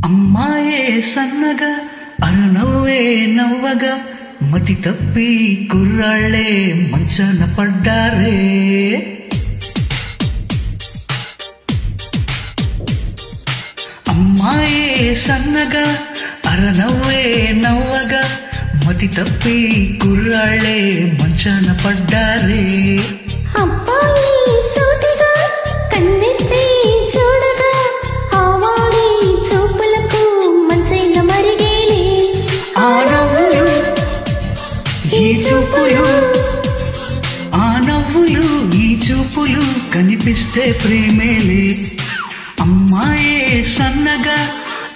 అమ్మాయే సన్నగా అరనవ్వే నవ్వగా మతి తప్పి కుర్రాళ్ళే మంచాన పడ్డారే. అమ్మాయే సన్నగా అరనవ్వే నవ్వగా మతి తప్పి కుర్రాళ్ళే మంచాన పడ్డారే. ఆ నవ్వులు ఈ చూపులు కనిపిస్తే ప్రేమేలే. అమ్మాయే సన్నగా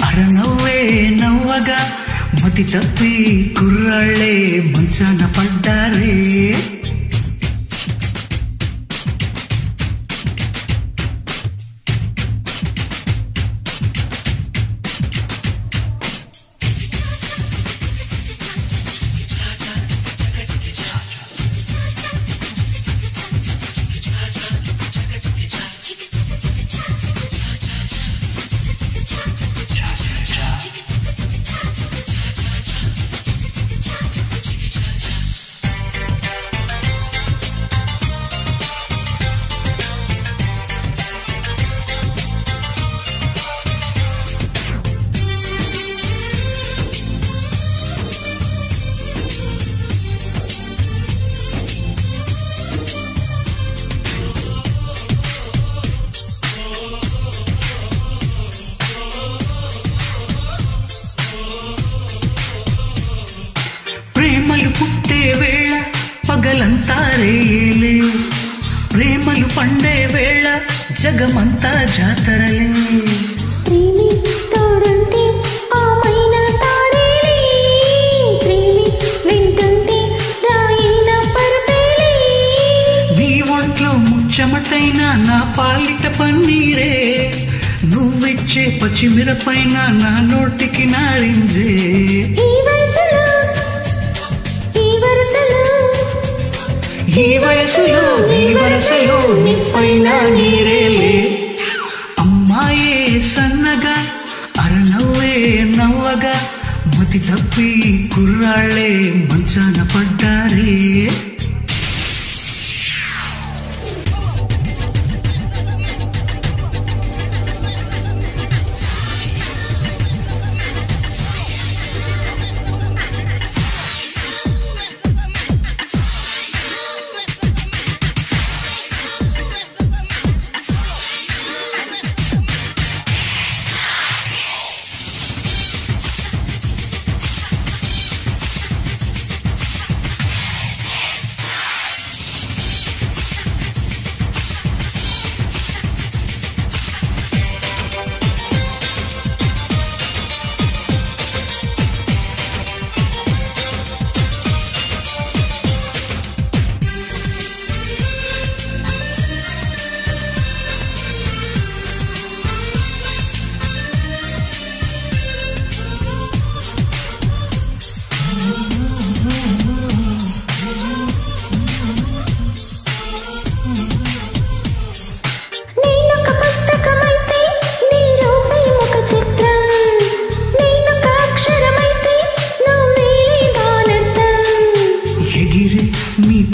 అరనవ్వే నవ్వగా మతి తప్పి కుర్రాళ్ళే మంచాన పడ్డారే. ప్రేమలు పుట్టే వేళ పగలంతా రేలే, ప్రేమలు పండే వేళ జగమంతా జాతరలే. నీ ఒంట్లో ముచ్చమటైనా నా పాలిట పన్నీరే, నువ్విచ్చే పచ్చిమిరపైన నా నోటికి నారింజే. ఈ వయసులో నిప్పైన నీరేలే. అమ్మాయే సన్నగా అరనవ్వే నవ్వగా మతి తప్పి కుర్రాళ్ళే మంచాన పడ్డారే.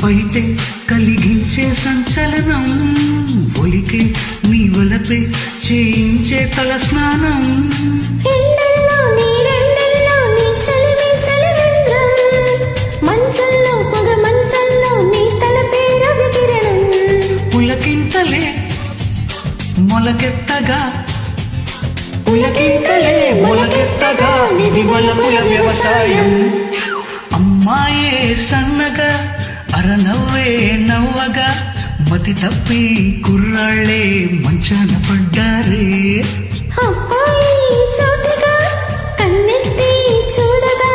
పైటే కలిగించే సంచలనం, ఒలికే నీ వలపే చేయించే తల స్నానం. పులకింతలే మొలకెత్తగా ఇది వలపుల వ్యవసాయం. అమ్మాయే సన్నగా అరనవ్వే నవ్వగా మతి తప్పి కుర్రాళ్ళే మంచాన పడ్డారే. అబ్బాయి సోటిగా కన్నెత్తి చూడగా